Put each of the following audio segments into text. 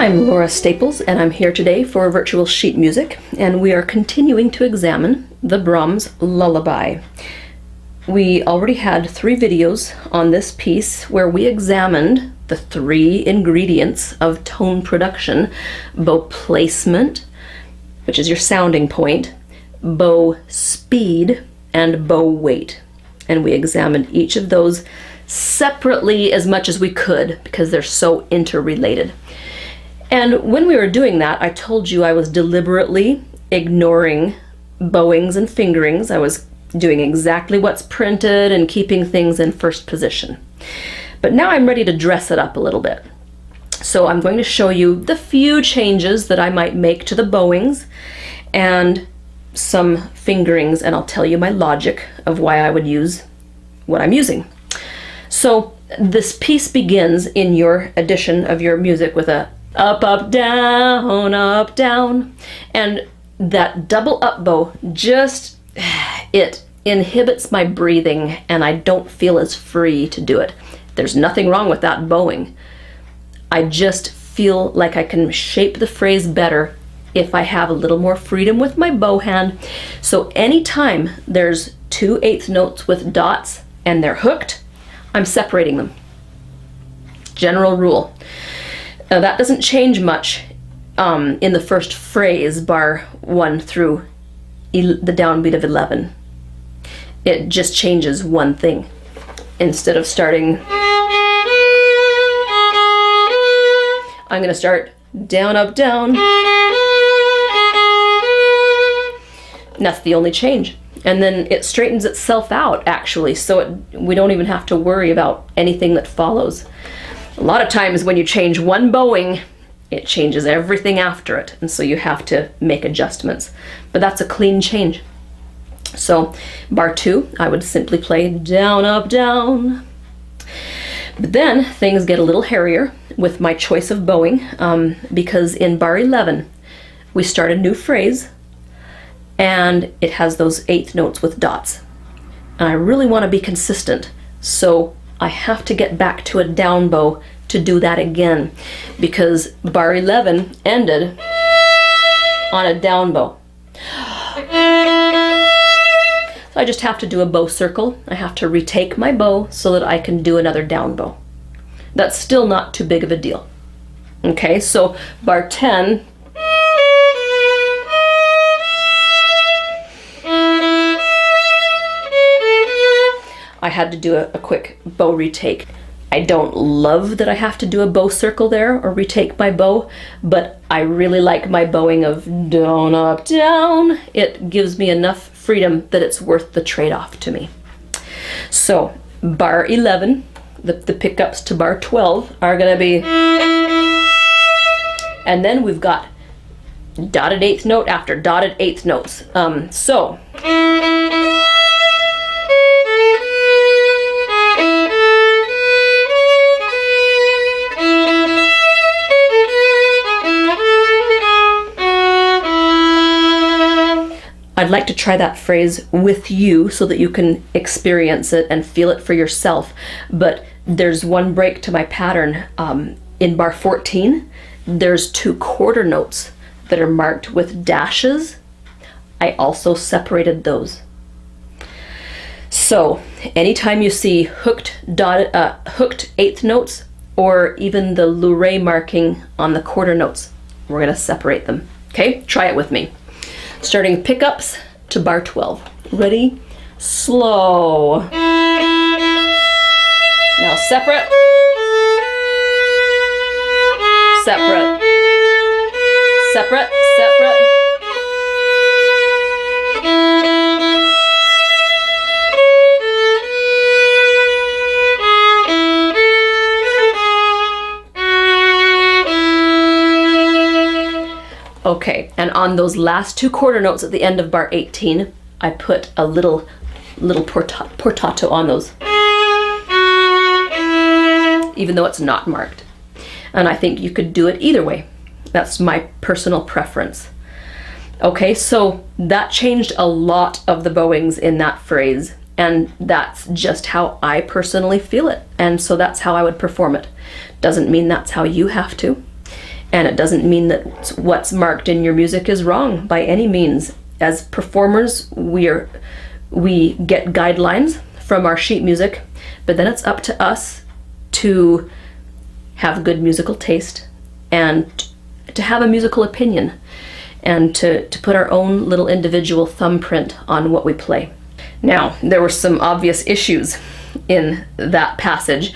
I'm Laura Staples, and I'm here today for Virtual Sheet Music, and we are continuing to examine the Brahms Lullaby. We already had 3 videos on this piece where we examined the 3 ingredients of tone production: bow placement, which is your sounding point, bow speed, and bow weight. And we examined each of those separately as much as we could because they're so interrelated. And when we were doing that, I told you I was deliberately ignoring bowings and fingerings. I was doing exactly what's printed and keeping things in first position. But now I'm ready to dress it up a little bit. So I'm going to show you the few changes that I might make to the bowings and some fingerings, and I'll tell you my logic of why I would use what I'm using. So this piece begins in your edition of your music with a up, up, down, and that double up bow just, it inhibits my breathing and I don't feel as free to do it. There's nothing wrong with that bowing. I just feel like I can shape the phrase better if I have a little more freedom with my bow hand. So anytime there's 2/8 notes with dots and they're hooked, I'm separating them. General rule. Now that doesn't change much in the first phrase, bar 1 through the downbeat of 11. It just changes one thing. Instead of starting, I'm going to start down, up, down. And that's the only change. And then it straightens itself out, actually, so we don't even have to worry about anything that follows. A lot of times when you change one bowing, it changes everything after it, and so you have to make adjustments. But that's a clean change. So bar 2, I would simply play down, up, down. But then things get a little hairier with my choice of bowing, because in bar 11, we start a new phrase, and it has those 8 notes with dots. And I really want to be consistent, so I have to get back to a down bow to do that again, because bar 11 ended on a down bow. So I just have to do a bow circle. I have to retake my bow so that I can do another down bow. That's still not too big of a deal. Okay, so bar 10, I had to do a quick bow retake. I don't love that I have to do a bow circle there or retake my bow, but I really like my bowing of down, up, down. It gives me enough freedom that it's worth the trade-off to me. So bar 11, the pickups to bar 12 are going to be, and then we've got dotted 8th note after dotted 8th notes. I'd like to try that phrase with you so that you can experience it and feel it for yourself. But there's one break to my pattern. In bar 14, there's 2 quarter notes that are marked with dashes. I also separated those. So anytime you see hooked 8th notes or even the Lora marking on the quarter notes, we're going to separate them. Okay, try it with me. Starting pickups to bar 12. Ready? Slow. Now separate. Separate. Separate. Separate. Okay, and on those last 2 quarter notes at the end of bar 18, I put a little portato on those, even though it's not marked. And I think you could do it either way. That's my personal preference. Okay, so that changed a lot of the bowings in that phrase, and that's just how I personally feel it, and so that's how I would perform it. Doesn't mean that's how you have to. And it doesn't mean that what's marked in your music is wrong by any means. As performers, we get guidelines from our sheet music, but then it's up to us to have good musical taste and to have a musical opinion and to put our own little individual thumbprint on what we play. Now, there were some obvious issues in that passage,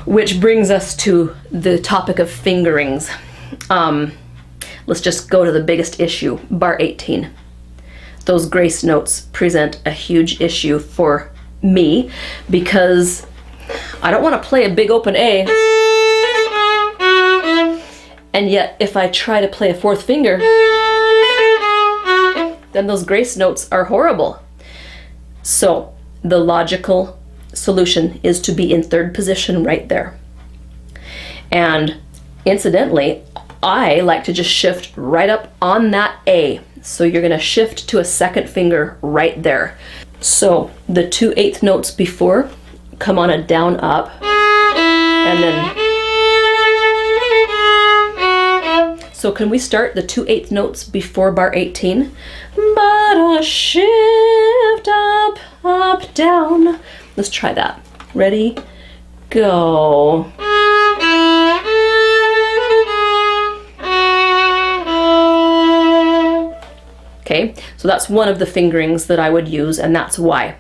which brings us to the topic of fingerings. Let's just go to the biggest issue, bar 18. Those grace notes present a huge issue for me because I don't want to play a big open A, and yet if I try to play a fourth finger, then those grace notes are horrible. So the logical solution is to be in third position right there. And incidentally, I like to just shift right up on that A. So you're going to shift to a second finger right there. So the 2/8 notes before come on a down up, and then, so can we start the 2/8 notes before bar 18? But a shift up, up, down. Let's try that. Ready? Go. Okay, so that's one of the fingerings that I would use, and that's why.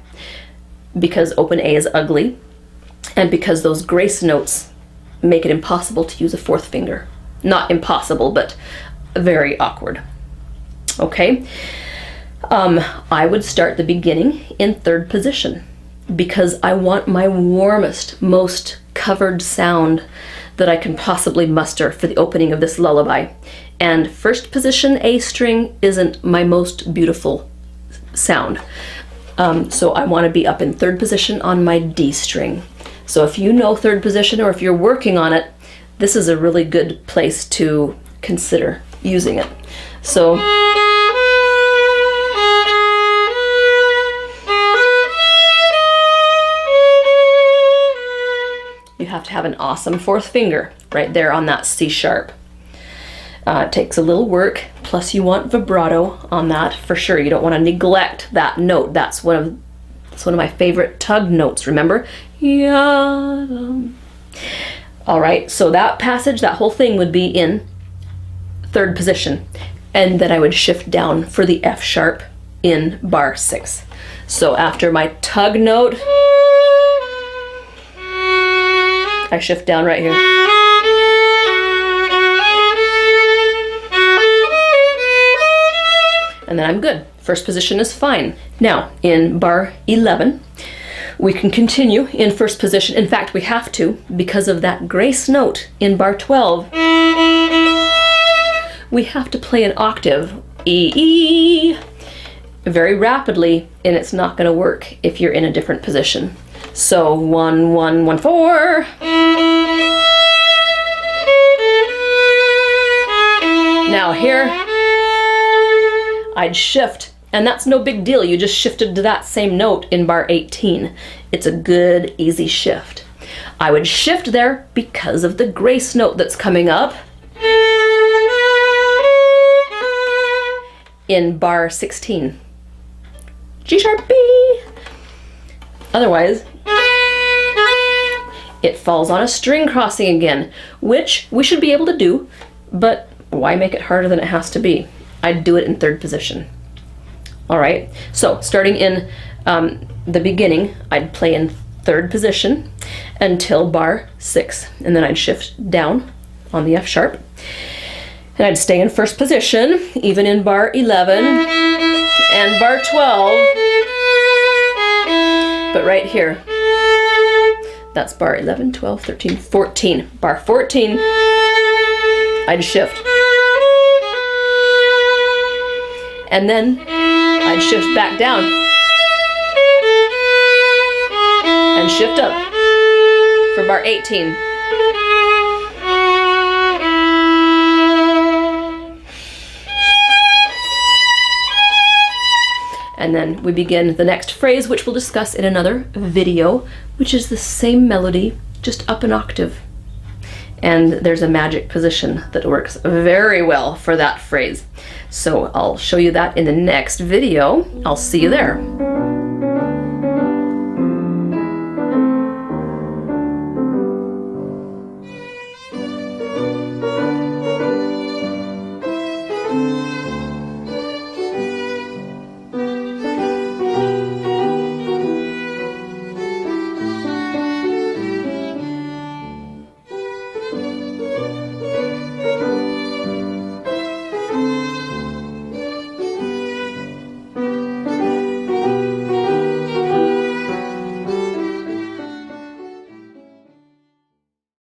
Because open A is ugly, and because those grace notes make it impossible to use a fourth finger. Not impossible, but very awkward. Okay, I would start the beginning in third position because I want my warmest, most covered sound that I can possibly muster for the opening of this lullaby. And first position A string isn't my most beautiful sound. So I want to be up in third position on my D string. So if you know third position or if you're working on it, this is a really good place to consider using it. So you have to have an awesome fourth finger right there on that C sharp. It takes a little work, plus you want vibrato on that for sure. You don't want to neglect that note. That's one of my favorite tug notes, remember? All right, so that passage, that whole thing would be in third position, and then I would shift down for the F sharp in bar 6. So after my tug note, I shift down right here. And then I'm good. First position is fine. Now, in bar 11, we can continue in first position. In fact, we have to because of that grace note in bar 12. We have to play an octave, E, very rapidly, and it's not going to work if you're in a different position. So 1, 1, 1, 4. Now here, I'd shift, and that's no big deal. You just shifted to that same note in bar 18. It's a good, easy shift. I would shift there because of the grace note that's coming up in bar 16. G sharp B. Otherwise, it falls on a string crossing again, which we should be able to do, but why make it harder than it has to be? I'd do it in third position. All right, so starting in the beginning, I'd play in third position until bar 6, and then I'd shift down on the F sharp, and I'd stay in first position, even in bar 11 and bar 12, but right here, that's bar 11, 12, 13, 14. Bar 14, I'd shift. And then I'd shift back down and shift up for bar 18. And then we begin the next phrase, which we'll discuss in another video, which is the same melody, just up an octave. and there's a magic position that works very well for that phrase. So I'll show you that in the next video. I'll see you there.